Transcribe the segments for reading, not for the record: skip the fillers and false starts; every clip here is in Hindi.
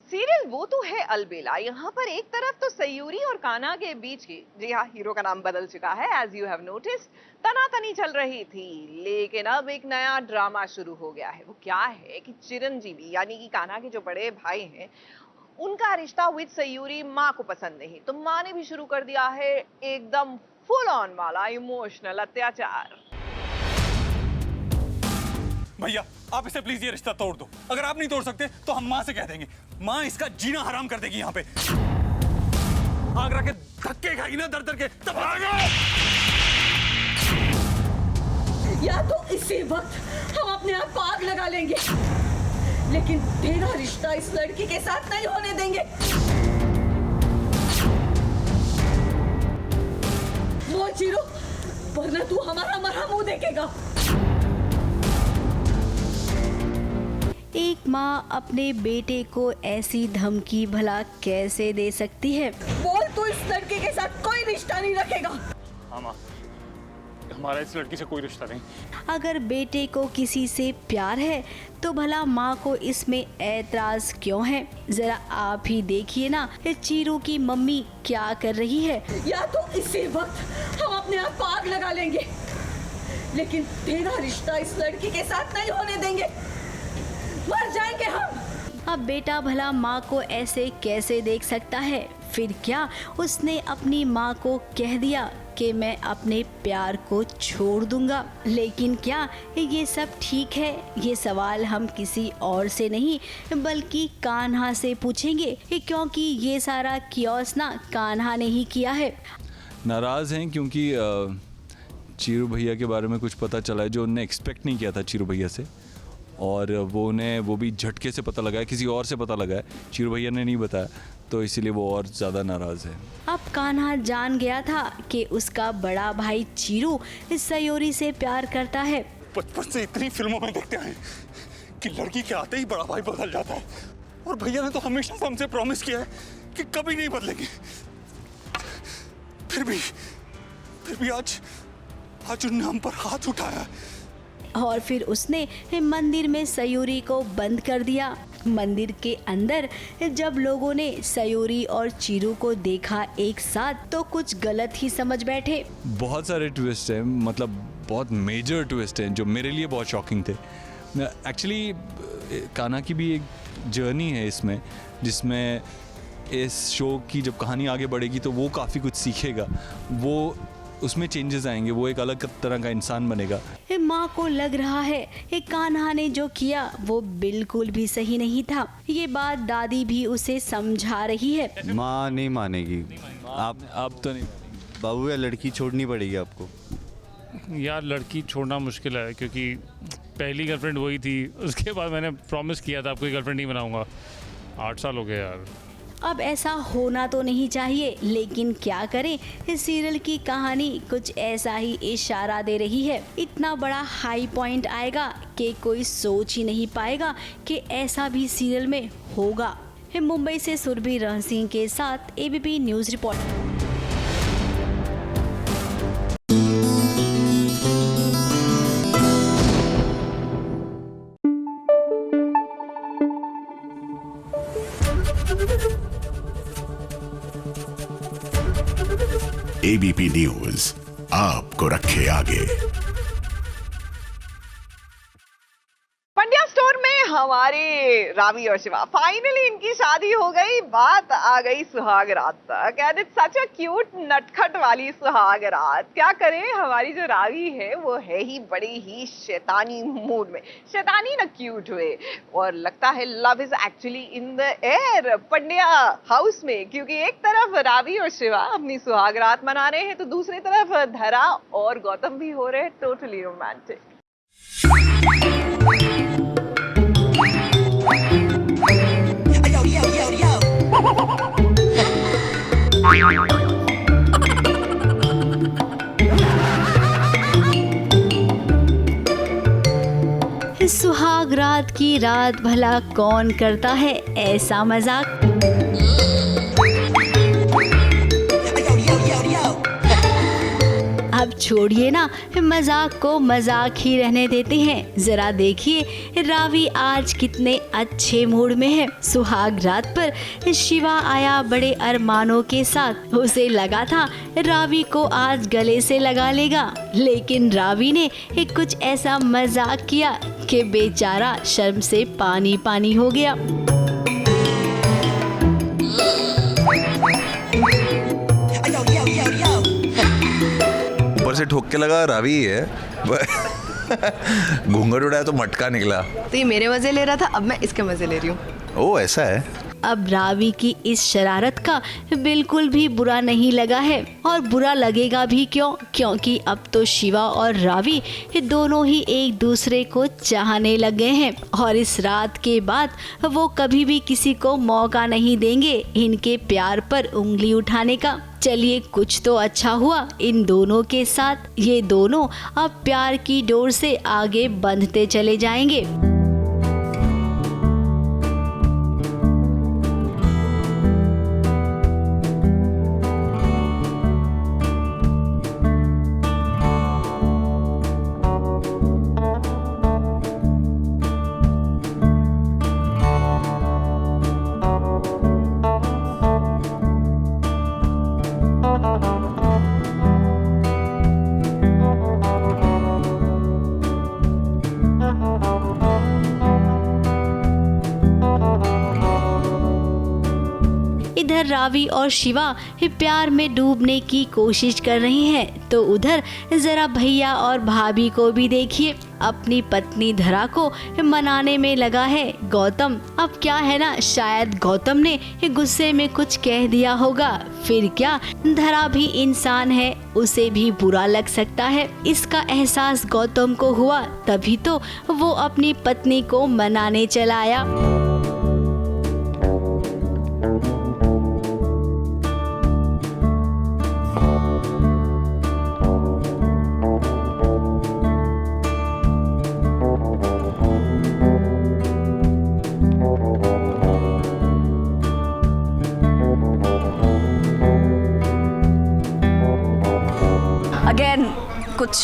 सीरियल वो तो है अलबेला। यहाँ पर एक तरफ तो सयूरी और कान्हा के बीच की, जी हाँ, हीरो का नाम बदल चुका है, एज यू हैव नोटिस, तनातनी चल रही थी। लेकिन अब एक नया ड्रामा शुरू हो गया है। वो क्या है कि चिरंजीवी यानी कि कान्हा के जो बड़े भाई हैं, उनका रिश्ता विद सयूरी माँ को पसंद नहीं, तो माँ ने भी शुरू कर दिया है एकदम फुल ऑन वाला इमोशनल अत्याचार। भैया आप इसे प्लीज ये रिश्ता तोड़ दो। अगर आप नहीं तोड़ सकते तो हम माँ से कह देंगे। माँ इसका जीना हराम कर देगी। यहाँ पे आगरा के धक्के खाएगी ना दर दर के, तब या तो इसी वक्त हम अपने आप को आग लगा लेंगे, लेकिन तेरा रिश्ता इस लड़की के साथ नहीं होने देंगे। वो चिरो, वरना तू हमारा मरा मुंह देखेगा। एक माँ अपने बेटे को ऐसी धमकी भला कैसे दे सकती है? बोल, तू इस लड़के के साथ कोई रिश्ता नहीं रखेगा। हाँ माँ, हमारा इस लड़की से कोई रिश्ता नहीं। अगर बेटे को किसी से प्यार है तो भला माँ को इसमें ऐतराज क्यों है? जरा आप ही देखिए ना, चीरू की मम्मी क्या कर रही है। या तो इसी वक्त हम अपने आप को आग लगा लेंगे, लेकिन तेरा रिश्ता इस लड़की के साथ नहीं होने देंगे। मर जाएंगे हम। अब बेटा भला माँ को ऐसे कैसे देख सकता है? फिर क्या उसने अपनी माँ को कह दिया कि मैं अपने प्यार को छोड़ दूंगा? लेकिन क्या ये सब ठीक है? ये सवाल हम किसी और से नहीं बल्कि कान्हा से पूछेंगे, क्योंकि ये सारा कियोस ना कान्हा ने ही किया है। नाराज़ हैं क्योंकि चीरू भैया के बारे में कुछ पता चला है जो उन्होंने एक्सपेक्ट नहीं किया था चीरू भैया से, और वो भी झटके से पता लगा है, किसी और से पता लगा है, चीरू भैया ने नहीं बताया, तो इसीलिए वो और ज़्यादा नाराज़ है। अब कान्हा जान गया था कि उसका बड़ा भाई चीरू सयोरी से प्यार करता है। बचपन से इतनी फिल्मों में देखते हैं कि लड़की के आते ही बड़ा भाई बदल जाता है, और भैया ने तो हमेशा से हमसे प्रॉमिस किया है कि कभी नहीं बदलेंगे। फिर भी आज उन्होंने हम पर हाथ उठाया और फिर उसने मंदिर में सयूरी को बंद कर दिया। मंदिर के अंदर जब लोगों ने सयूरी और चीरू को देखा एक साथ तो कुछ गलत ही समझ बैठे। बहुत सारे ट्विस्ट हैं, मतलब बहुत मेजर ट्विस्ट हैं जो मेरे लिए बहुत शॉकिंग थे। एक्चुअली कान्हा की भी एक जर्नी है इसमें, जिसमें इस शो की जब कहानी आगे बढ़ेगी तो वो काफ़ी कुछ सीखेगा, वो उसमें चेंजेस आएंगे, वो एक अलग तरह का इंसान बनेगा। माँ को लग रहा है कान्हा ने जो किया वो बिल्कुल भी सही नहीं था। ये बात दादी भी उसे समझा रही है। माँ नहीं मानेगी। आप तो नहीं बाबू, या लड़की छोड़नी पड़ेगी आपको। यार लड़की छोड़ना मुश्किल है, क्योंकि पहली गर्लफ्रेंड वही थी, उसके बाद मैंने प्रॉमिस किया था आपको गर्लफ्रेंड नहीं बनाऊंगा। 8 साल हो गए यार। अब ऐसा होना तो नहीं चाहिए, लेकिन क्या करें, इस सीरियल की कहानी कुछ ऐसा ही इशारा दे रही है। इतना बड़ा हाई पॉइंट आएगा कि कोई सोच ही नहीं पाएगा कि ऐसा भी सीरियल में होगा। मुंबई से सुरभि रहन सिंह के साथ ABP news report. ABP news आपको रखे आगे। पंड्या स्टोर में हमारे रावी और शिवा, फाइनली इनकी शादी हो गई, बात आ गई सुहाग रात तक। And it's such a cute नटखट वाली सुहाग रात। क्या करें, हमारी जो रावी है वो है ही बड़ी ही शैतानी मूड में, शैतानी ना क्यूट हुए, और लगता है love is actually in the air Pandya house में, क्योंकि एक तरफ रावी और शिवा अपनी सुहाग रात मना रहे हैं तो दूसरी तरफ धरा और गौतम भी हो रहे हैं टोटली रोमांटिक। सुहाग रात की रात भला कौन करता है ऐसा मजाक? अब छोड़िए ना, मजाक को मजाक ही रहने देते हैं। जरा देखिए रावी आज कितने अच्छे मूड में है। सुहाग रात पर शिवा आया बड़े अरमानों के साथ। उसे लगा था रावी को आज गले से लगा लेगा, लेकिन रावी ने कुछ ऐसा मजाक किया कि बेचारा शर्म से पानी पानी हो गया। ऊपर से ठोक के लगा रावी ही है। घूंघट उड़ाया तो मटका निकला। तो ये मेरे मजे ले रहा था, अब मैं इसके मजे ले रही हूँ। ओ ऐसा है। अब रावी की इस शरारत का बिल्कुल भी बुरा नहीं लगा है, और बुरा लगेगा भी क्यों, क्योंकि अब तो शिवा और रावी दोनों ही एक दूसरे को चाहने लग गए हैं, और इस रात के बाद वो कभी भी किसी को मौका नहीं देंगे इनके प्यार पर उंगली उठाने का। चलिए कुछ तो अच्छा हुआ इन दोनों के साथ। ये दोनों अब प्यार की डोर से आगे बंधते चले जाएंगे। इधर रावी और शिवा प्यार में डूबने की कोशिश कर रही हैं, तो उधर जरा भैया और भाभी को भी देखिए। अपनी पत्नी धरा को मनाने में लगा है गौतम। अब क्या है ना, शायद गौतम ने गुस्से में कुछ कह दिया होगा। फिर क्या, धरा भी इंसान है, उसे भी बुरा लग सकता है। इसका एहसास गौतम को हुआ, तभी तो वो अपनी पत्नी को मनाने चला आया। अगेन कुछ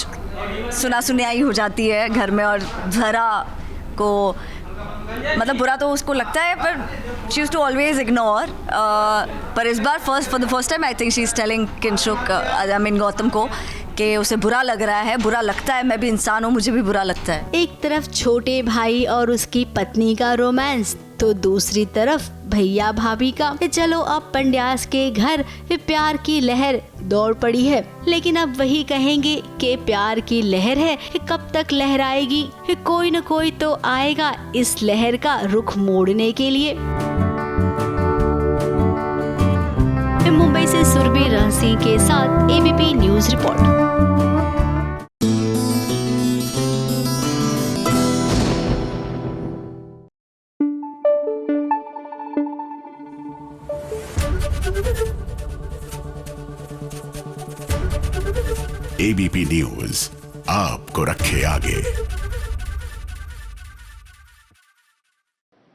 सुना सुनाई हो जाती है घर में, और धरा को मतलब बुरा तो उसको लगता है, पर she used to always ignore. पर इस बार for the first time I think she is telling Kinshuk, I mean Gautam को, कि उसे बुरा लग रहा है, बुरा लगता है, मैं भी इंसान हूँ, मुझे भी बुरा लगता है। एक तरफ छोटे भाई और उसकी पत्नी का रोमांस, तो दूसरी तरफ भैया भाभी का। चलो अब पंड्यास के घर प्यार की लहर दौड़ पड़ी है, लेकिन अब वही कहेंगे कि प्यार की लहर है, कब तक लहराएगी। कोई न कोई तो आएगा इस लहर का रुख मोड़ने के लिए। मुंबई से सुरभि सिंह के साथ ABP news report. ABP news आपको रखे आगे।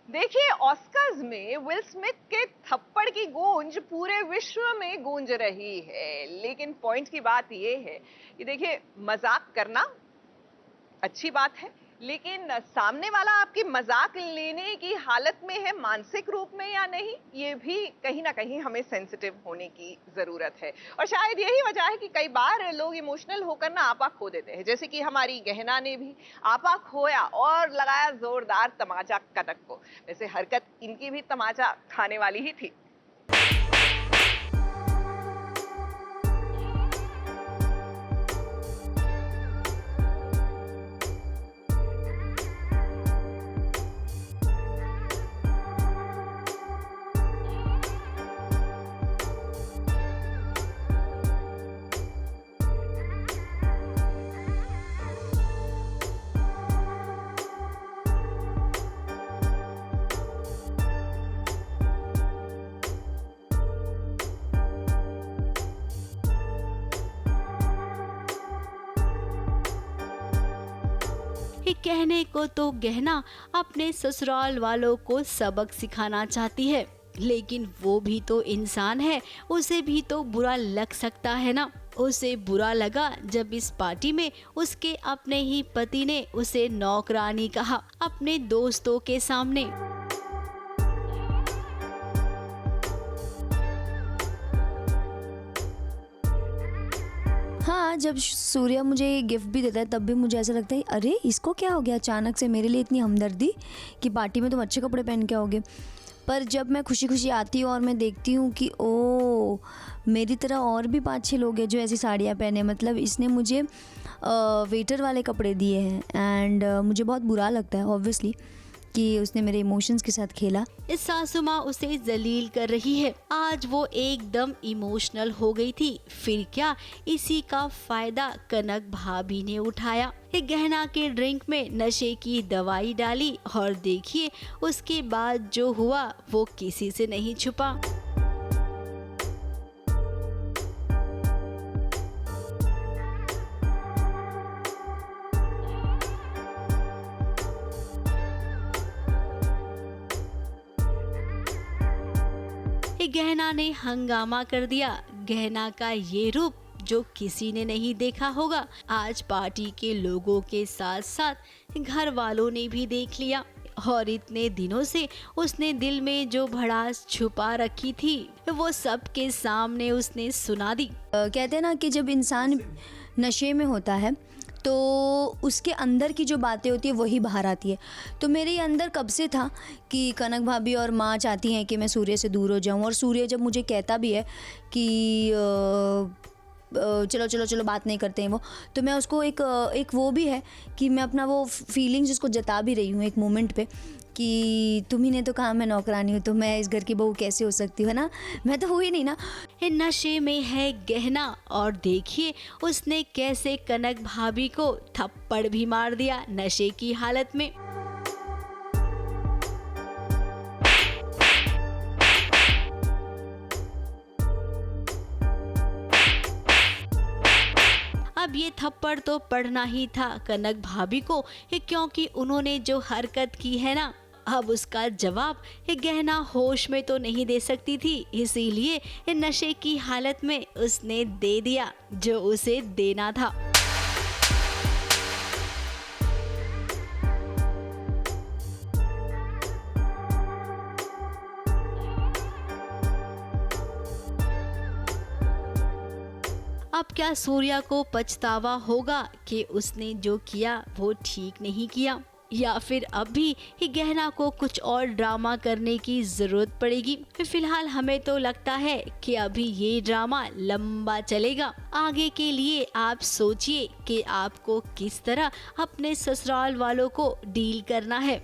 देखिए, ऑस्कर्स में विल स्मिथ के थप्पड़ की गूंज पूरे विश्व में गूंज रही है, लेकिन पॉइंट की बात यह है कि देखिए, मजाक करना अच्छी बात है, लेकिन सामने वाला आपकी मजाक लेने की हालत में है मानसिक रूप में या नहीं, ये भी कहीं ना कहीं हमें सेंसिटिव होने की जरूरत है। और शायद यही वजह है कि कई बार लोग इमोशनल होकर ना आपा खो देते हैं, जैसे कि हमारी गहना ने भी आपा खोया और लगाया जोरदार तमाचा कनक को। वैसे हरकत इनकी भी तमाचा खाने वाली ही थी। कहने को तो गहना अपने ससुराल वालों को सबक सिखाना चाहती है, लेकिन वो भी तो इंसान है, उसे भी तो बुरा लग सकता है ना। उसे बुरा लगा जब इस पार्टी में उसके अपने ही पति ने उसे नौकरानी कहा अपने दोस्तों के सामने। हाँ, जब सूर्या मुझे गिफ्ट भी देता है तब भी मुझे ऐसा लगता है अरे इसको क्या हो गया अचानक से, मेरे लिए इतनी हमदर्दी कि पार्टी में तुम अच्छे कपड़े पहन के आओगे। पर जब मैं खुशी खुशी आती हूँ और मैं देखती हूँ कि ओ मेरी तरह और भी 5-6 लोग हैं जो ऐसी साड़ियाँ पहने, मतलब इसने मुझे वेटर वाले कपड़े दिए हैं एंड मुझे बहुत बुरा लगता है ऑब्वियसली कि उसने मेरे इमोशंस के साथ खेला। इस सासू माँ उसे जलील कर रही है। आज वो एकदम इमोशनल हो गई थी। फिर क्या, इसी का फायदा कनक भाभी ने उठाया। एक गहना के ड्रिंक में नशे की दवाई डाली और देखिए उसके बाद जो हुआ वो किसी से नहीं छुपा। गहना ने हंगामा कर दिया। गहना का ये रूप जो किसी ने नहीं देखा होगा, आज पार्टी के लोगों के साथ साथ घर वालों ने भी देख लिया। और इतने दिनों से उसने दिल में जो भड़ास छुपा रखी थी वो सबके सामने उसने सुना दी। कहते हैं ना कि जब इंसान नशे में होता है तो उसके अंदर की जो बातें होती है वही बाहर आती है। तो मेरे अंदर कब से था कि कनक भाभी और माँ चाहती हैं कि मैं सूर्य से दूर हो जाऊँ, और सूर्य जब मुझे कहता भी है कि चलो चलो चलो बात नहीं करते हैं वो, तो मैं उसको एक वो भी है कि मैं अपना वो फीलिंग्स उसको जता भी रही हूँ एक मोमेंट पे कि तुम्ही ने तो कहा मैं नौकरानी हूँ तो मैं इस घर की बहू कैसे हो सकती हूँ, है ना, मैं तो हुई नहीं ना। नशे में है गहना और देखिए उसने कैसे कनक भाभी को थप्पड़ भी मार दिया नशे की हालत में। अब ये थप्पड़ तो पड़ना ही था कनक भाभी को, क्योंकि उन्होंने जो हरकत की है ना, अब उसका जवाब गहना होश में तो नहीं दे सकती थी, इसीलिए नशे की हालत में उसने दे दिया जो उसे देना था। अब क्या सूर्या को पछतावा होगा कि उसने जो किया वो ठीक नहीं किया, या फिर अब भी गहना को कुछ और ड्रामा करने की जरूरत पड़ेगी? फिलहाल हमें तो लगता है कि अभी ये ड्रामा लंबा चलेगा। आगे के लिए आप सोचिए कि आपको किस तरह अपने ससुराल वालों को डील करना है।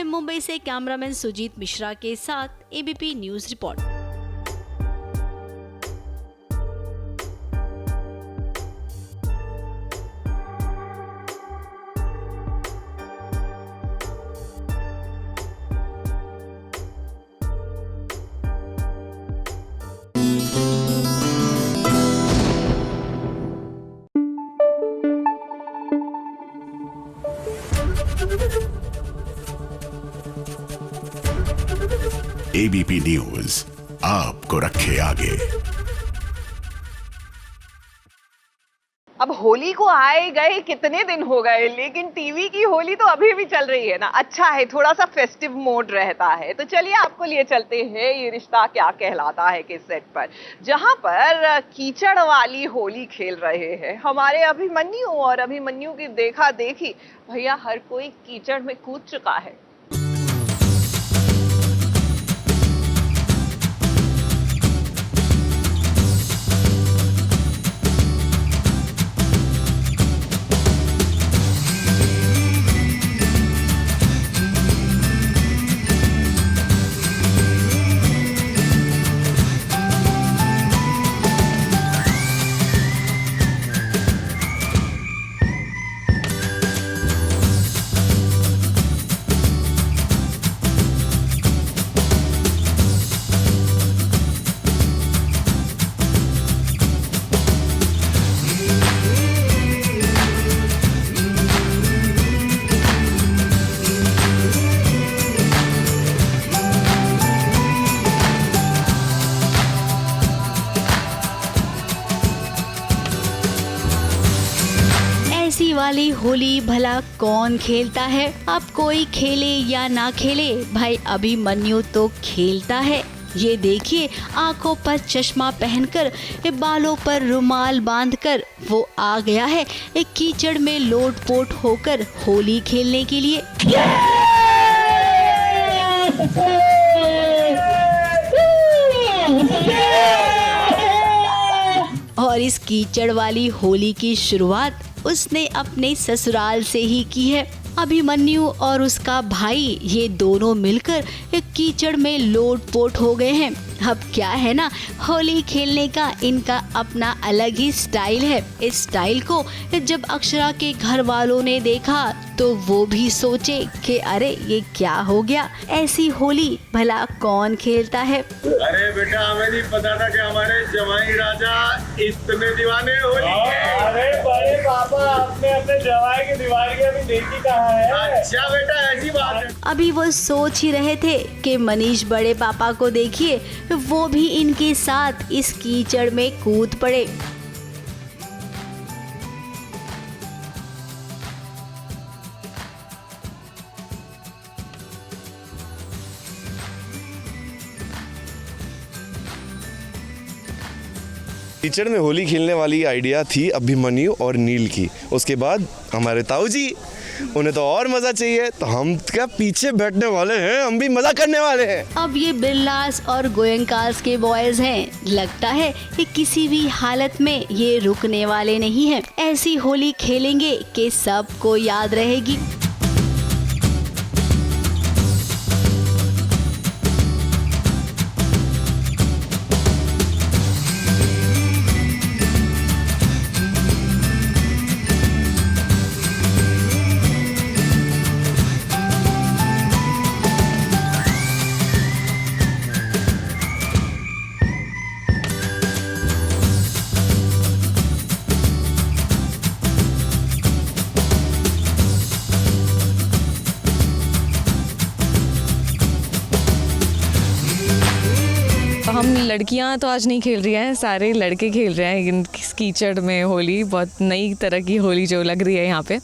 मुंबई से कैमरामैन सुजीत मिश्रा के साथ ABP news report. ABP news आपको रखे आगे। अब होली को आए गए कितने दिन हो गए, लेकिन टीवी की होली तो अभी भी चल रही है ना। अच्छा है, थोड़ा सा फेस्टिव मोड रहता है। तो चलिए आपको लिए चलते हैं ये रिश्ता क्या कहलाता है के सेट पर, जहां पर कीचड़ वाली होली खेल रहे हैं हमारे अभिमन्यु। और अभिमन्यु की देखा देखी भैया हर कोई कीचड़ में कूद चुका है। वाली होली भला कौन खेलता है? अब कोई खेले या ना खेले, भाई अभिमन्यु तो खेलता है। ये देखिए, आंखों पर चश्मा पहनकर, बालों पर रुमाल बांधकर वो आ गया है एक कीचड़ में लोटपोट होकर होली खेलने के लिए। और इस कीचड़ वाली होली की शुरुआत उसने अपने ससुराल से ही की है। अभिमन्यु और उसका भाई ये दोनों मिलकर एक कीचड़ में लोटपोट हो गए हैं। अब क्या है ना, होली खेलने का इनका अपना अलग ही स्टाइल है। इस स्टाइल को जब अक्षरा के घर वालों ने देखा तो वो भी सोचे कि अरे ये क्या हो गया, ऐसी होली भला कौन खेलता है। अरे बेटा, हमें नहीं पता था कि हमारे जवाई राजा इतने दीवाने होली के। अरे बड़े पापा, आपने अपने जवाई की दीवानी अभी देखी कहाँ है? अच्छा बेटा, ऐसी बात है। अभी वो सोच ही रहे थे कि मनीष बड़े पापा को देखिए, वो भी इनके साथ इस कीचड़ में कूद पड़े। कीचड़ में होली खेलने वाली आइडिया थी अभिमन्यु और नील की। उसके बाद हमारे ताऊ जी, उन्हें तो और मजा चाहिए, तो हम क्या पीछे बैठने वाले हैं, हम भी मजा करने वाले हैं। अब ये बिरलास और गोयंकास के बॉयज हैं। लगता है कि किसी भी हालत में ये रुकने वाले नहीं हैं। ऐसी होली खेलेंगे कि सबको याद रहेगी। हम लड़कियां तो आज नहीं खेल रही हैं, सारे लड़के खेल रहे हैं इन कीचड़ में होली। बहुत नई तरह की होली जो लग रही है यहाँ पे,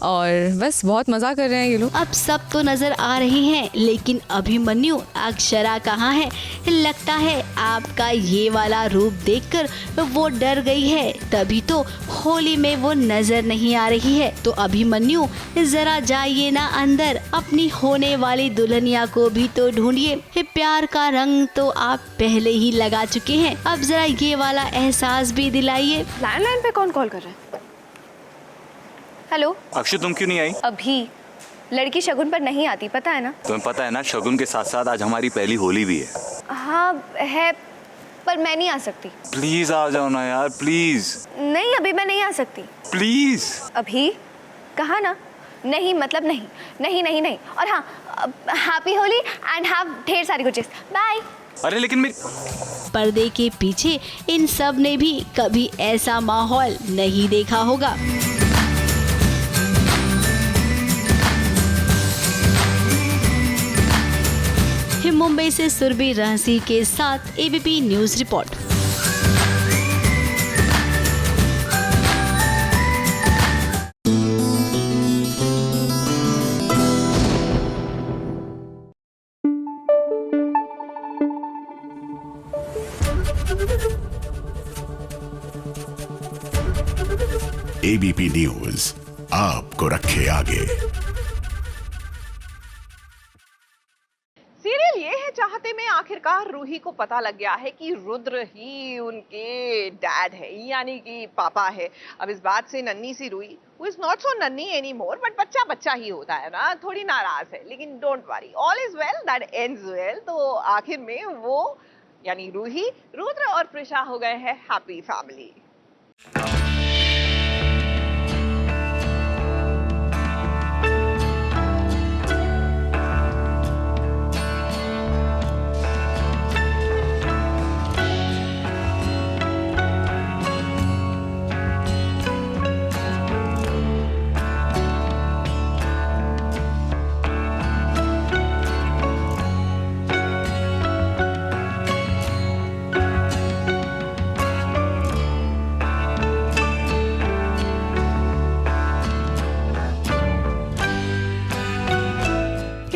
और बस बहुत मज़ा कर रहे हैं ये लोग। अब सब तो नजर आ रहे हैं, लेकिन अभिमन्यु, अक्षरा कहाँ है? लगता है आपका ये वाला रूप देखकर वो डर गई है, तभी तो होली में वो नजर नहीं आ रही है। तो अभिमन्यु, जरा जाइए ना अंदर, अपनी होने वाली दुल्हनिया को भी तो ढूंढिए। प्यार का रंग तो आप पहले ही लगा चुके हैं, अब जरा ये वाला एहसास भी दिलाइए। लैंडलाइन पे कौन कॉल कर रहा है? हेलो अक्षु, तुम क्यों नहीं आई? अभी लड़की शगुन पर नहीं आती, पता है ना? तुम्हें पता है ना, शगुन के साथ साथ आज हमारी पहली होली भी है। हाँ है, पर मैं नहीं आ सकती। प्लीज आ जाओ ना यार, प्लीज। नहीं, अभी मैं नहीं आ सकती। प्लीज। अभी कहा ना, नहीं मतलब नहीं, नहीं नहीं नहीं। और हाँ, हैप्पी होली एंड हैव ढेर सारी गुड चीज। बाय। अरे लेकिन मेरी पर्दे के पीछे इन सब ने भी कभी ऐसा माहौल नहीं देखा होगा। मुंबई से सुरभि रहसी के साथ ABP news report. ABP news आपको रखे आगे। सीरियल ये है चाहते में आखिरकार रूही को पता लग गया है कि रुद्र ही उनके डैड है, यानी कि पापा है। अब इस बात से नन्ही सी Roohi, who is not so नन्ही anymore, बट बच्चा बच्चा ही होता है ना, थोड़ी नाराज है। लेकिन don't worry, all is well that ends well. तो आखिर में वो यानी रूही, रुद्र और प्रिशा हो गए हैं हैप्पी फैमिली।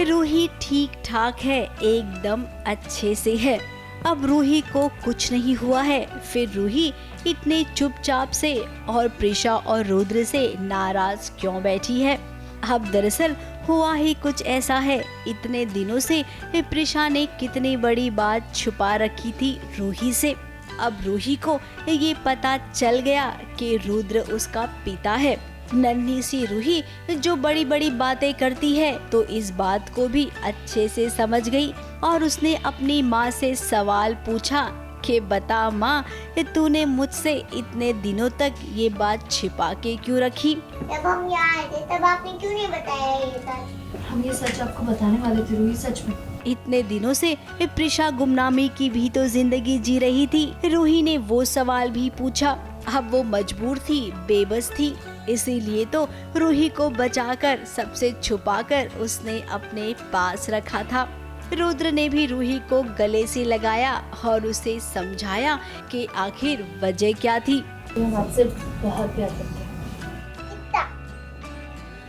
रूही ठीक ठाक है, एकदम अच्छे से है। अब रूही को कुछ नहीं हुआ है, फिर रूही इतने चुपचाप से और प्रिशा और रुद्र से नाराज क्यों बैठी है? अब दरअसल हुआ ही कुछ ऐसा है। इतने दिनों से प्रिशा ने कितनी बड़ी बात छुपा रखी थी रूही से। अब रूही को ये पता चल गया कि रुद्र उसका पिता है। नन्ही सी रूही जो बड़ी बड़ी बातें करती है तो इस बात को भी अच्छे से समझ गई और उसने अपनी माँ से सवाल पूछा कि बता माँ, तूने मुझसे इतने दिनों तक ये बात छिपा के क्यों रखी? जब हम यहाँ आए थे तब आपने क्यों नहीं बताया ये सच? हम ये सच आपको बताने वाले थे रूही, सच में। इतने दिनों से प्रिशा गुमनामी की भी तो जिंदगी जी रही थी। रूही ने वो सवाल भी पूछा। अब वो मजबूर थी, बेबस थी, इसीलिए तो रूही को बचाकर सबसे छुपाकर उसने अपने पास रखा था। रुद्र ने भी रूही को गले से लगाया और उसे समझाया कि आखिर वजह क्या थी। हम आपसे बहुत प्यार करते हैं।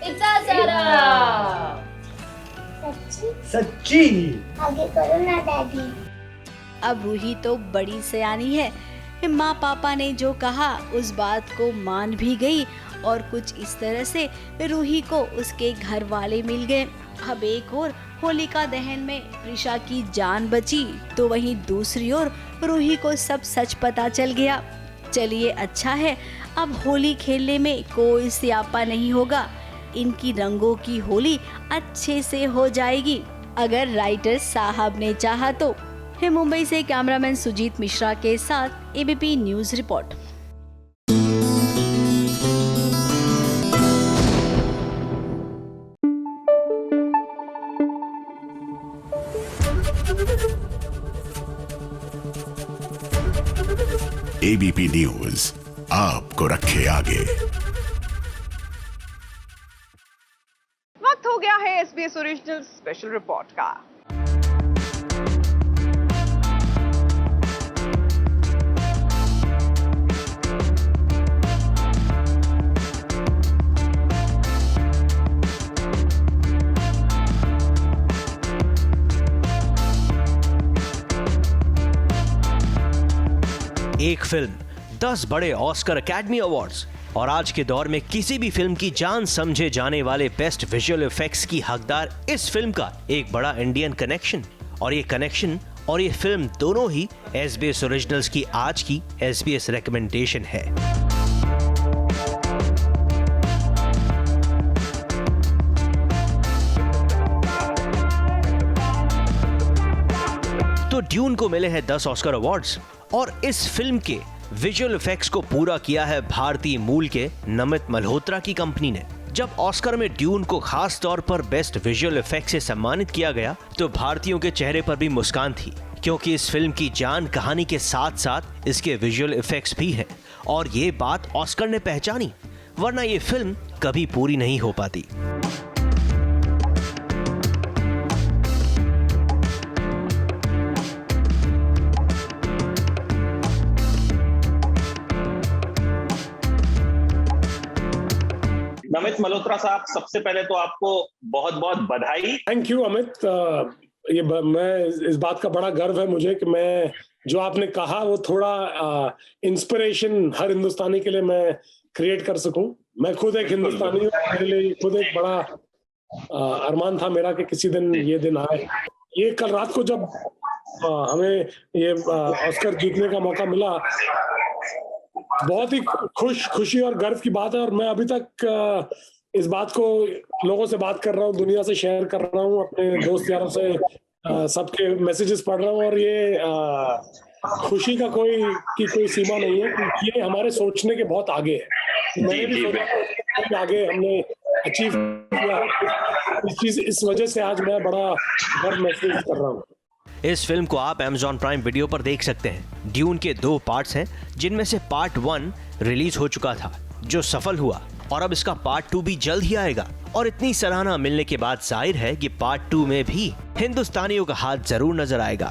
इतना सारा। सच्ची? आगे करो ना डैडी। अब रूही तो बड़ी सयानी है। माँ पापा ने जो कहा उस बात को मान भी गई और कुछ इस तरह से रूही को उसके घर वाले मिल गए। अब एक और होलिका दहन में प्रिशा की जान बची तो वहीं दूसरी ओर रूही को सब सच पता चल गया। चलिए अच्छा है, अब होली खेलने में कोई स्यापा नहीं होगा। इनकी रंगों की होली अच्छे से हो जाएगी अगर राइटर साहब ने चाहा तो। मुंबई से कैमरामैन सुजीत मिश्रा के साथ ABP news report. ABP news आपको रखे आगे। वक्त हो गया है एसबीएस ओरिजिनल स्पेशल रिपोर्ट का। एक फिल्म, 10 बड़े ऑस्कर अकेडमी अवार्ड्स और आज के दौर में किसी भी फिल्म की जान समझे जाने वाले बेस्ट विजुअल इफेक्ट्स की हकदार इस फिल्म का एक बड़ा इंडियन कनेक्शन। और ये कनेक्शन और ये फिल्म दोनों ही एसबीएस ओरिजिनल्स की आज की एसबीएस रिकमेंडेशन है। तो ड्यून को मिले हैं 10 ऑस्कर अवार्ड्स और इस फिल्म के विजुअल इफेक्ट्स को पूरा किया है भारतीय मूल के नमित मल्होत्रा की कंपनी ने। जब ऑस्कर में ड्यून को खास तौर पर बेस्ट विजुअल इफेक्ट्स से सम्मानित किया गया तो भारतीयों के चेहरे पर भी मुस्कान थी, क्योंकि इस फिल्म की जान कहानी के साथ साथ इसके विजुअल इफेक्ट्स भी हैं और ये बात ऑस्कर ने पहचानी, वरना ये फिल्म कभी पूरी नहीं हो पाती। नमित मल्होत्रा साहब, सबसे पहले तो आपको बहुत बहुत बधाई। Thank you Amit. मैं इस बात का बड़ा गर्व है मुझे कि मैं जो आपने कहा वो थोड़ा इंस्पिरेशन हर हिंदुस्तानी के लिए मैं क्रिएट कर सकूं। मैं खुद एक हिंदुस्तानी हूँ, मेरे लिए खुद एक बड़ा अरमान था मेरा कि किसी दिन ये दिन आए। ये कल रात को जब हमें ये ऑस्कर जीतने का मौका मिला, बहुत ही खुशी और गर्व की बात है। और मैं अभी तक इस बात को लोगों से बात कर रहा हूँ, दुनिया से शेयर कर रहा हूँ, अपने दोस्त यारों से सबके मैसेजेस पढ़ रहा हूँ और ये खुशी का कोई सीमा नहीं है, क्योंकि ये हमारे सोचने के बहुत आगे है। मैंने भी सोचा आगे हमने अचीव किया, इस वजह से आज मैं बड़ा गर्व महसूस कर रहा हूँ। इस फिल्म को आप Amazon प्राइम वीडियो पर देख सकते हैं। ड्यून के 2 पार्ट्स हैं, जिनमें से पार्ट 1 रिलीज हो चुका था जो सफल हुआ और अब इसका पार्ट 2 भी जल्द ही आएगा। और इतनी सराहना मिलने के बाद जाहिर है कि पार्ट 2 में भी हिंदुस्तानियों का हाथ जरूर नजर आएगा।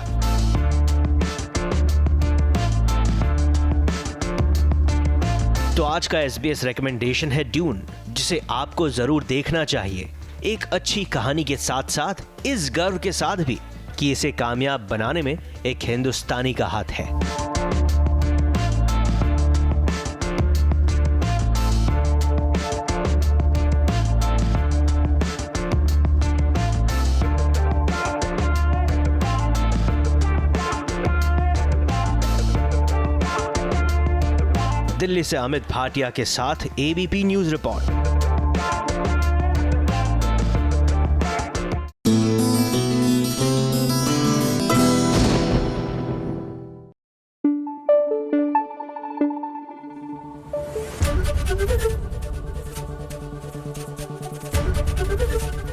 तो आज का SBS रिकमेंडेशन है ड्यून, जिसे आपको जरूर देखना चाहिए। एक अच्छी कहानी के साथ साथ इस गर्व के साथ भी कि इसे कामयाब बनाने में एक हिंदुस्तानी का हाथ है। दिल्ली से अमित भाटिया के साथ ABP news report.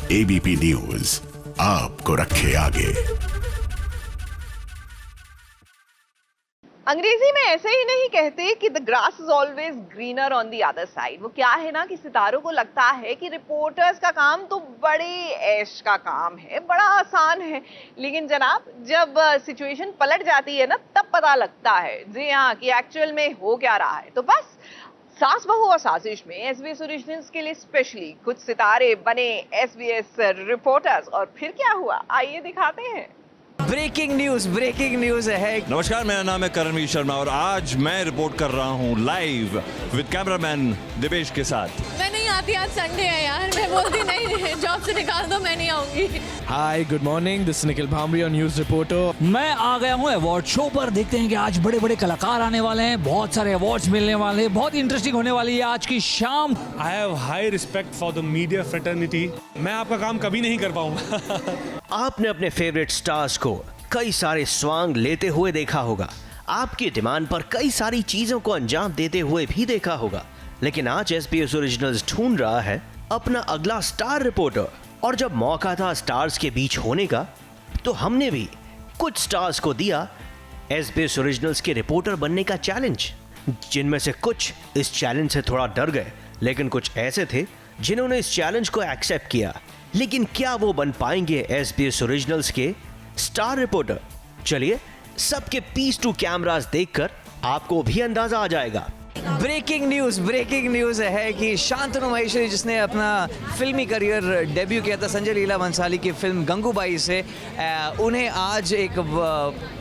ABP news आपको रखे आगे। अंग्रेजी में ऐसे ही नहीं कहते कि the grass is always greener on the other side. वो क्या है ना कि सितारों को लगता है कि रिपोर्टर्स का काम तो बड़े ऐश का काम है, बड़ा आसान है, लेकिन जनाब जब सिचुएशन पलट जाती है ना तब पता लगता है जी हाँ कि एक्चुअल में हो क्या रहा है। तो बस सास बहू और साजिश में एसबीएस ओरिजिनल्स के लिए स्पेशली कुछ सितारे बने एसबीएस रिपोर्टर्स, और फिर क्या हुआ आइए दिखाते हैं। ब्रेकिंग न्यूज है। नमस्कार, मेरा नाम है करणवीर शर्मा और आज मैं रिपोर्ट कर रहा हूँ लाइव विद कैमरामैन दिवेश के साथ। मैं नहीं आती, आज संडे है यार, मैं बोलती नहीं, जॉब से निकाल दो, मैं नहीं आऊंगी। Hi, good morning, this Nikhil Bhambri और न्यूज रिपोर्टर। मैं आ गया हूँ अवार्ड शो पर। देखते हैं कि आज बड़े बड़े कलाकार आने वाले हैं, बहुत सारे अवार्ड्स मिलने वाले हैं, बहुत इंटरेस्टिंग होने वाली है आज की शाम। आई have high respect for the media fraternity. मैं आपका काम कभी नहीं कर पाऊंगा। आपने अपने फेवरेट स्टार्स को कई सारे स्वांग लेते हुए देखा होगा, आपकी डिमांड पर कई सारी चीजों को अंजाम देते हुए भी देखा होगा, लेकिन आज एसबीएस ओरिजिनल्स ढूंढ रहा है अपना अगला स्टार रिपोर्टर। और जब मौका था स्टार्स के बीच होने का, तो हमने भी कुछ स्टार्स को दिया एसबीएस ओरिजिनल्स के रिपोर्टर बनने का चैलेंज, जिनमें से कुछ इस चैलेंज से थोड़ा डर गए, लेकिन कुछ ऐसे थे जिन्होंने इस चैलेंज को एक्सेप्ट किया। लेकिन क्या वो बन पाएंगे एसबीएस ओरिजिनल्स के स्टार रिपोर्टर? चलिए सबके पीस टू कैमरास देखकर आपको भी अंदाजा आ जाएगा। ब्रेकिंग न्यूज है कि शांतनु महेश्वरी, जिसने अपना फिल्मी करियर डेब्यू किया था संजय लीला भंसाली की फिल्म गंगूबाई से, उन्हें आज एक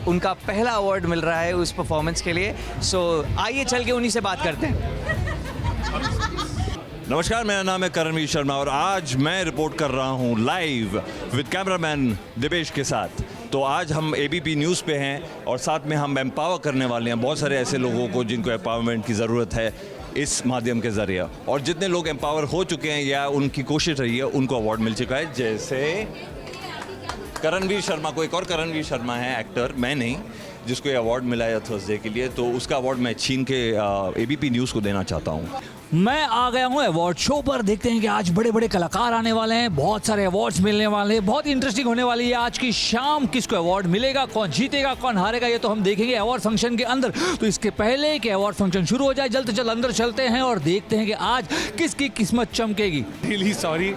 उनका पहला अवार्ड मिल रहा है उस परफॉर्मेंस के लिए। सो आइए चल के उन्हीं से बात करते हैं। नमस्कार, मेरा नाम है करणवीर शर्मा और आज मैं रिपोर्ट कर रहा हूँ लाइव विद कैमरामैन दिवेश के साथ। तो आज हम एबीपी न्यूज़ पे हैं और साथ में हम एम्पावर करने वाले हैं बहुत सारे ऐसे लोगों को जिनको एम्पावरमेंट की ज़रूरत है इस माध्यम के ज़रिए। और जितने लोग एम्पावर हो चुके हैं या उनकी कोशिश रही है उनको अवार्ड मिल चुका है, जैसे करणवीर शर्मा को। एक और करणवीर शर्मा है एक्टर, मैं नहीं, जिसको ये अवार्ड मिला है थर्सडे के लिए, तो उसका अवार्ड मैं छीन के एबीपी न्यूज़ को देना चाहता हूँ। मैं आ गया हूँ अवार्ड शो पर। देखते हैं कि आज बड़े बड़े कलाकार आने वाले हैं, बहुत सारे अवार्ड्स मिलने वाले हैं, बहुत इंटरेस्टिंग होने वाली है आज की शाम। किसको अवार्ड मिलेगा, कौन जीतेगा, कौन हारेगा, ये तो हम देखेंगे अवार्ड फंक्शन के अंदर। तो इसके पहले कि अवार्ड फंक्शन शुरू हो जाए, जल्द से जल्द अंदर चलते हैं और देखते हैं कि आज किसकी किस्मत चमकेगी। Really sorry,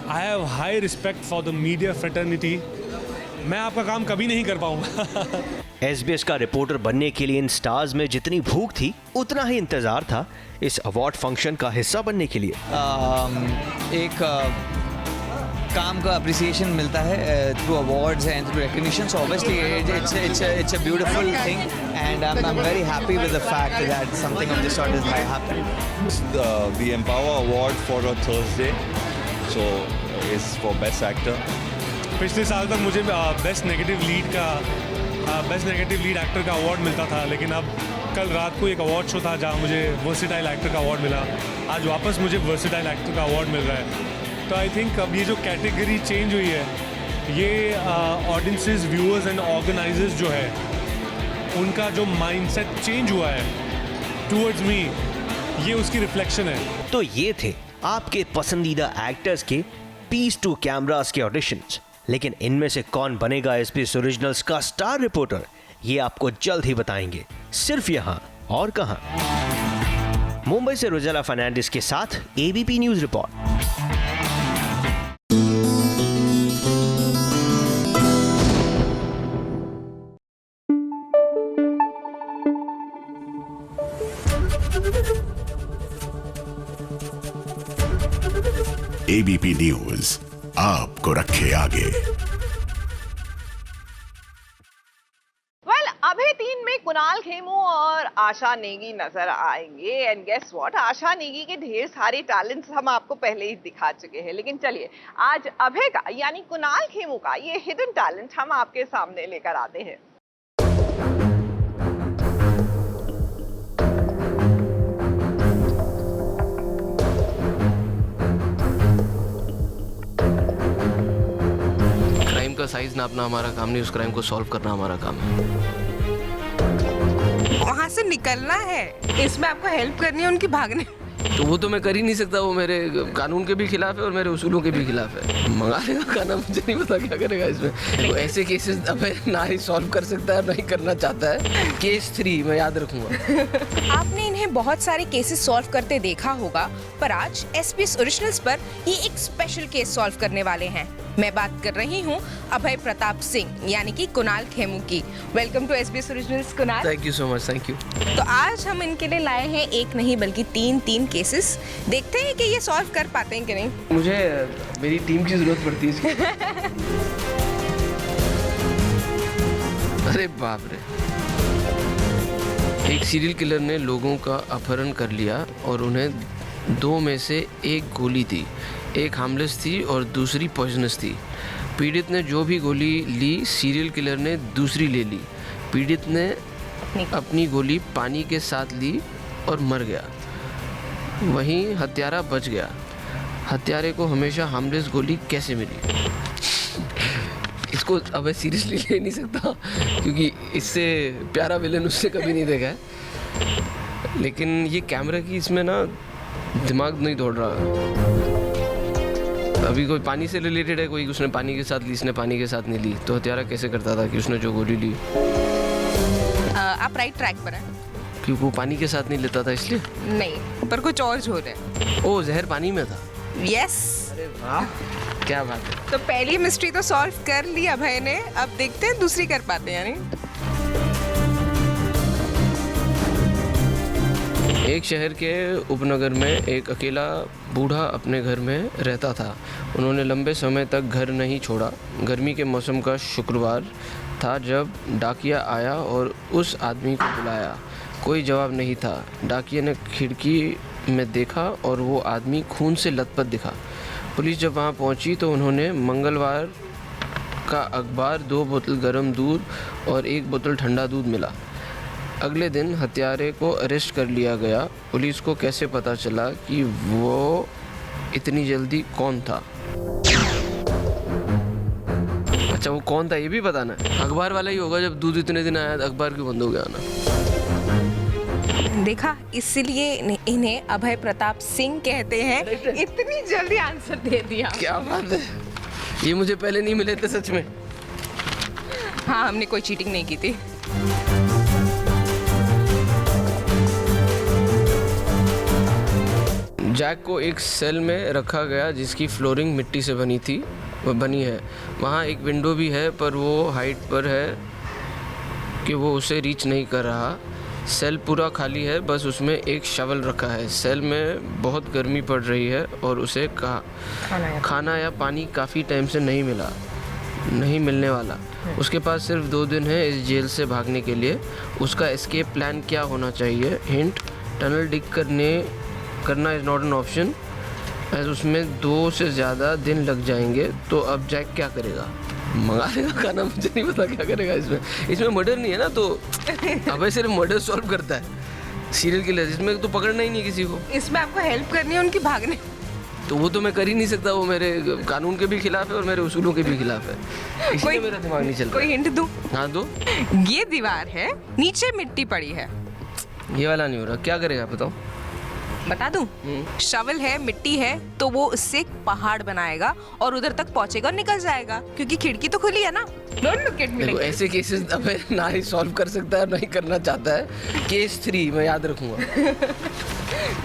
I have high respect for the media fraternity. मैं आपका काम कभी नहीं कर पाऊंगा। एसबीएस का रिपोर्टर बनने के लिए इन स्टार्स में जितनी भूख थी उतना ही इंतजार था इस अवार्ड फंक्शन का हिस्सा बनने के लिए। एक काम का अप्रिसिएशन मिलता है through awards and through recognition, so obviously it's a beautiful thing and I am very happy with the fact that something of this sort is happening. The empower award for a Thursday, so is for best actor. पिछले साल तक मुझे बेस्ट नेगेटिव लीड एक्टर का अवार्ड मिलता था, लेकिन अब कल रात को एक अवार्ड शो था जहां मुझे वर्सेटाइल एक्टर का अवार्ड मिला। आज वापस मुझे वर्सेटाइल एक्टर का अवार्ड मिल रहा है। तो आई थिंक अब ये जो कैटेगरी चेंज हुई है, ये ऑडियंसेस, व्यूअर्स एंड ऑर्गेनाइजर्स जो है, उनका जो माइंडसेट चेंज हुआ है टूवर्ड्स मी, ये उसकी रिफ्लेक्शन है। तो ये थे आपके पसंदीदा एक्टर्स के पीस टू कैमरास के ऑडिशंस, लेकिन इनमें से कौन बनेगा एसबीएस ओरिजिनल्स का स्टार रिपोर्टर, ये आपको जल्द ही बताएंगे, सिर्फ यहाँ और कहां। मुंबई से रोजेला फर्नांडिस के साथ ABP news report. ABP news आपको रखे आगे। अभय 3 में कुणाल खेमू और आशा नेगी नजर आएंगे। एंड गेस व्हाट, आशा नेगी के ढेर सारे टैलेंट्स हम आपको पहले ही दिखा चुके हैं, लेकिन चलिए आज अभय का यानी कुणाल खेमू का ये हिडन टैलेंट हम आपके सामने लेकर आते हैं। क्राइम का साइज नापना हमारा काम नहीं, उस क्राइम को सॉल्व करना हमारा काम है। वहाँ से निकलना है, इसमें आपको हेल्प करनी है उनकी भागने। तो वो तो मैं कर ही नहीं सकता, वो मेरे कानून के भी खिलाफ है और मेरे उसूलों के भी खिलाफ है। मंगा लेगा खाना, मुझे नहीं पता क्या करेगा इसमें। तो ऐसे केसेस अब ना ही सॉल्व कर सकता है, ना ही करना चाहता है। केस 3 मैं याद रखूंगा। आपने इन्हें बहुत सारे केसेस सॉल्व करते देखा होगा, पर आज SBS ओरिजिनल्स पर ये एक स्पेशल केस सॉल्व करने वाले हैं। मैं बात कर रही हूँ अभय प्रताप सिंह यानी कि कुणाल खेमू की। Welcome to SBS originals Kunal. Thank you so much, thank you. तो आज हम इनके लिए लाए हैं एक नहीं बल्कि 3 केसेस। देखते हैं कि ये सॉल्व कर पाते हैं कि नहीं। मुझे मेरी टीम की जरूरत पड़ती है इसकी। अरे बाप रे, एक सीरियल किलर ने लोगों का अपहरण कर लिया और उन्हें 2 में से एक गोली थी। एक हार्मलेस थी और दूसरी पॉइजनस थी। पीड़ित ने जो भी गोली ली, सीरियल किलर ने दूसरी ले ली। पीड़ित ने अपनी गोली पानी के साथ ली और मर गया। वहीं हत्यारा बच गया। हत्यारे को हमेशा हार्मलेस गोली कैसे मिली? इसको अब सीरियसली ले नहीं सकता क्योंकि इससे प्यारा विलन उससे कभी नहीं देखा है। लेकिन ये कैमरा की इसमें ना दिमाग नहीं दौड़ रहा। अभी कोई पानी से रिलेटेड है, कोई उसने पानी के साथ ली, इसने पानी के साथ नहीं ली, तो हत्यारा कैसे करता था कि उसने जो गोली ली? आप राइट ट्रैक पर हैं। क्योंकि वो पानी के साथ नहीं लेता था इसलिए? नहीं, पर कुछ और हो रहा है। ओ, जहर पानी में था। यस। अरे वाह, क्या बात है। तो पहली मिस्ट्री तो सॉल्व कर ली अभय ने, अब देखते हैं दूसरी कर पाते हैं यानी। एक शहर के उपनगर में एक अकेला बूढ़ा अपने घर में रहता था। उन्होंने लंबे समय तक घर नहीं छोड़ा। गर्मी के मौसम का शुक्रवार था जब डाकिया आया और उस आदमी को बुलाया। कोई जवाब नहीं था। डाकिया ने खिड़की में देखा और वो आदमी खून से लथपथ दिखा। पुलिस जब वहाँ पहुँची तो उन्होंने मंगलवार का अखबार, 2 बोतल गर्म दूध और 1 बोतल ठंडा दूध मिला। अगले दिन हत्यारे को अरेस्ट कर लिया गया। पुलिस को कैसे पता चला कि वो इतनी जल्दी कौन था? अच्छा, वो कौन था ये भी बताना है? अखबार वाला ही होगा। जब दूध इतने दिन आया अखबार क्यों बंद हो गया ना? देखा, इसलिए इन्हें अभय प्रताप सिंह कहते हैं। इतनी जल्दी आंसर दे दिया। क्या बात है, ये मुझे पहले नहीं मिले थे सच में। हाँ, हमने कोई चीटिंग नहीं की थी। जैक को एक सेल में रखा गया जिसकी फ्लोरिंग मिट्टी से बनी है। वहाँ एक विंडो भी है पर वो हाइट पर है कि वो उसे रीच नहीं कर रहा। सेल पूरा खाली है, बस उसमें एक शवल रखा है। सेल में बहुत गर्मी पड़ रही है और उसे खाना या पानी काफ़ी टाइम से नहीं मिलने वाला। उसके पास सिर्फ 2 दिन है इस जेल से भागने के लिए। उसका एस्केप प्लान क्या होना चाहिए? हिंट, टनल डिग करना is not an option as उसमें 2 से ज़्यादा दिन लग जाएंगे। तो अब जैक क्या करेगा? मंगा लेगा खाना, मुझे नहीं पता क्या करेगा इसमें मर्डर नहीं है ना, तो अब सिर्फ मर्डर सॉल्व करता है। सीरियल किलर इसमें तो पकड़ना ही नहीं किसी को। इसमें आपको हेल्प करनी है उनकी भागने। तो वो तो मैं कर ही नहीं सकता, वो मेरे कानून के भी खिलाफ है और मेरे उसूलों के भी खिलाफ है। इसलिए मेरा दिमाग नहीं चल रहा। कोई हिंट दूं? हाँ दो। ये दीवार है, नीचे मिट्टी पड़ी है। ये वाला नहीं हो रहा, क्या करेगा बताओ? बता दूं? शवल है, मिट्टी है, तो वो उससे एक पहाड़ बनाएगा और उधर तक पहुंचेगा और निकल जाएगा क्योंकि खिड़की तो खुली है ना। Don't look at me. देखो, ऐसे केसेस अब ना ही सॉल्व कर सकता है ना ही करना चाहता है। केस 3 मैं याद रखूंगा।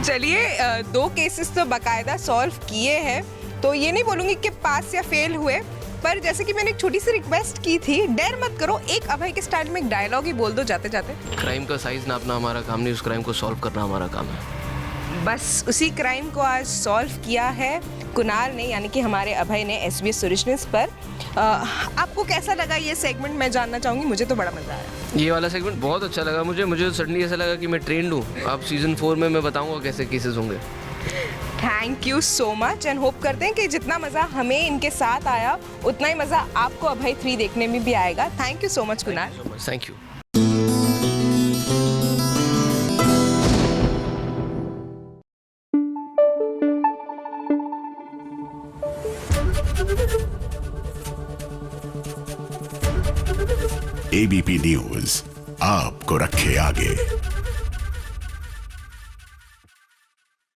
चलिए, 2 केसेस तो बाकायदा सॉल्व किए हैं, तो ये नहीं बोलूंगी कि पास या फेल हुए, पर जैसे कि मैंने एक छोटी सी रिक्वेस्ट की थी, डर मत करो, एक अभय के स्टाइल में एक डायलॉग ही बोल दो जाते जाते। क्राइम का साइज नापना हमारा काम नहीं, उस क्राइम को सॉल्व करना हमारा काम है। बस उसी क्राइम को आज सॉल्व किया है कुणाल ने, यानी कि हमारे अभय ने SBS ओरिजिनल्स पर। आपको कैसा लगा ये सेगमेंट, मैं जानना चाहूँगी। मुझे तो बड़ा मज़ा आया। ये वाला सेगमेंट बहुत अच्छा लगा मुझे सडनली ऐसा लगा कि मैं ट्रेंड हूँ। अब सीज़न 4 में मैं बताऊँगा कैसे केसेस होंगे। Thank you so much and hope करते हैं कि जितना मज़ा हमें इनके साथ आया उतना ही मज़ा आपको अभय 3 देखने में भी आएगा। Thank you so much Kunal. Thank you. ABP news आपको रखे आगे।